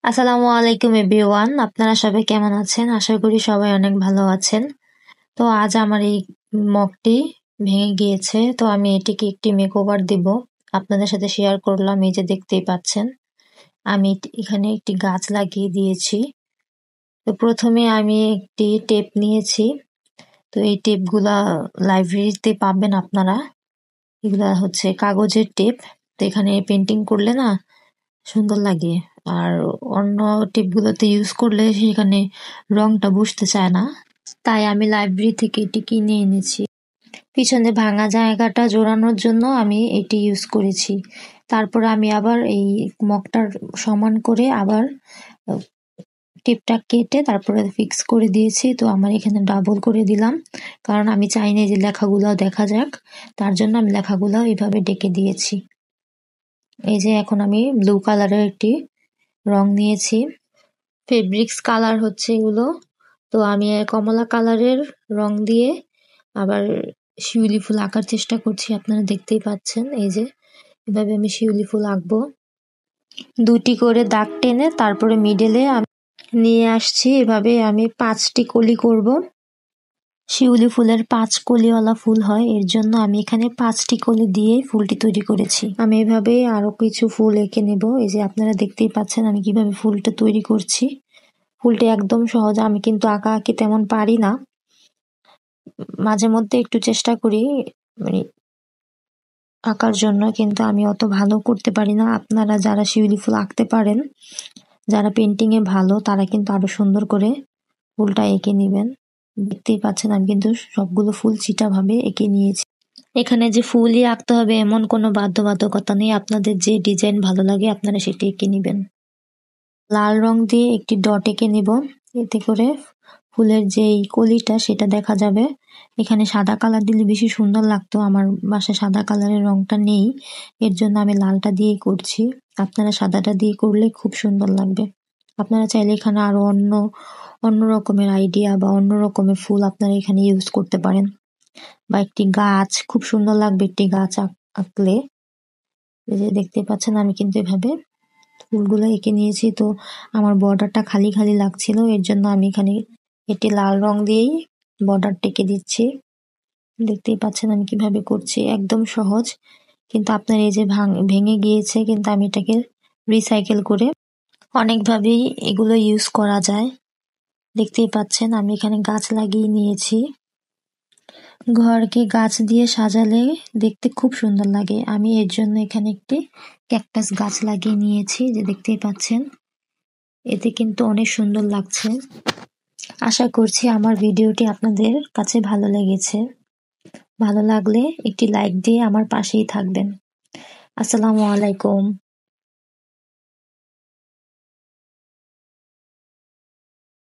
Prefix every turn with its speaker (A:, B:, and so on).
A: আসসালামু আলাইকুম এভরিওয়ান, আপনারা সবাই কেমন আছেন? আশা করি সবাই অনেক ভালো আছেন। তো আজ আমার এই মগটি ভেঙে গিয়েছে, তো আমি এটিকে একটি মেকওভার দিব। আপনাদের সাথে শেয়ার করলাম। এই যে দেখতেই পাচ্ছেন, আমি এখানে একটি গাছ লাগিয়ে দিয়েছি। তো প্রথমে আমি একটি টেপ নিয়েছি। তো এই টেপগুলা লাইব্রেরিতে পাবেন আপনারা। এগুলা হচ্ছে কাগজের টেপ। তো এখানে পেন্টিং করলে না সুন্দর লাগে। আর অন্য টিপগুলোতে ইউজ করলে সেখানে রংটা বসতে চায় না। তাই আমি লাইব্রেরি থেকে এটি কিনে এনেছি। পিছনে ভাঙা জায়গাটা জোড়ানোর জন্য আমি এটি ইউজ করেছি। তারপর আমি আবার এই মগটার সমান করে আবার টিপটা কেটে তারপরে ফিক্স করে দিয়েছি। তো আমার এখানে ডাবল করে দিলাম, কারণ আমি চাইনি যে লেখাগুলো দেখা যাক। তার জন্য আমি লেখাগুলো এইভাবে ডেকে দিয়েছি। এই যে এখন আমি ব্লু কালারের একটি রং নিয়েছি। ফেব্রিক্স কালার হচ্ছে এগুলো। তো আমি কমলা কালারের রং দিয়ে আবার শিউলি ফুল আঁকার চেষ্টা করছি। আপনারা দেখতেই পাচ্ছেন, এই যে এভাবে আমি শিউলি ফুল আঁকবো। দুটি করে দাগ টেনে তারপরে মিডলে আমি নিয়ে আসছি। এভাবে আমি 5টি কলি করব। শিউলি ফুলের 5 কলিওয়ালা ফুল হয়, এর জন্য আমি এখানে 5টি কলি দিয়ে ফুলটি তৈরি করেছি। আমি এভাবে আরো কিছু ফুল এঁকে নেব। এই যে আপনারা দেখতেই পাচ্ছেন আমি কিভাবে ফুলটা তৈরি করছি। ফুলটি একদম সহজ। আমি কিন্তু আঁকাআঁকি তেমন পারি না, মাঝে মধ্যে একটু চেষ্টা করি মানে আঁকার জন্য, কিন্তু আমি অত ভালো করতে পারি না। আপনারা যারা শিউলি ফুল আঁকতে পারেন, যারা পেন্টিং এ ভালো, তারা কিন্তু আরো সুন্দর করে ফুলটা এঁকে নেবেন। দেখতেই পাচ্ছেন আমি কিন্তু সবগুলো ফুল ছিটা ভাবে এঁকে নিয়েছি। এখানে যে ফুলই আঁকতে হবে এমন কোনো বাধ্যবাধকতা নেই। আপনাদের যে ডিজাইন ভালো লাগে আপনারা সেটি এঁকে নেবেন। লাল রং দিয়ে একটি ডট এঁকে নিব, এতে করে ফুলের যেই কলিটা সেটা দেখা যাবে। এখানে সাদা কালার দিলে বেশি সুন্দর লাগতো। আমার বাসায় সাদা কালারের রংটা নেই, এর জন্য আমি লালটা দিয়েই করছি। আপনারা সাদাটা দিয়ে করলে খুব সুন্দর লাগবে। আপনারা চাইলে এখানে আরো অন্য রকমের আইডিয়া বা অন্য রকমের ফুল আপনারা এখানে ইউজ করতে পারেন, বা একটি গাছ খুব সুন্দর লাগবে একটি গাছ আঁকলে। এই যে দেখতে পাচ্ছেন আমি কিন্তু এভাবে ফুলগুলো এঁকে নিয়েছি। তো আমার বর্ডারটা খালি খালি লাগছিল, এর জন্য আমি এখানে এটি লাল রং দিয়েই বর্ডার টেকে দিচ্ছি। দেখতেই পাচ্ছেন আমি কিভাবে করছি, একদম সহজ। কিন্তু আপনার এই যে ভেঙে গিয়েছে, কিন্তু আমি এটাকে রিসাইকেল করে অনেকভাবেই এগুলো ইউজ করা যায়। দেখতেই পাচ্ছেন আমি এখানে গাছ লাগিয়ে নিয়েছি। ঘরকে গাছ দিয়ে সাজালে দেখতে খুব সুন্দর লাগে। আমি এর জন্য এখানে একটি ক্যাকটাস গাছ লাগিয়ে নিয়েছি, যে দেখতেই পাচ্ছেন। এতে কিন্তু অনেক সুন্দর লাগছে। আশা করছি আমার ভিডিওটি আপনাদের কাছে ভালো লেগেছে। ভালো লাগলে একটি লাইক দিয়ে আমার পাশেই থাকবেন। আসসালামু আলাইকুম।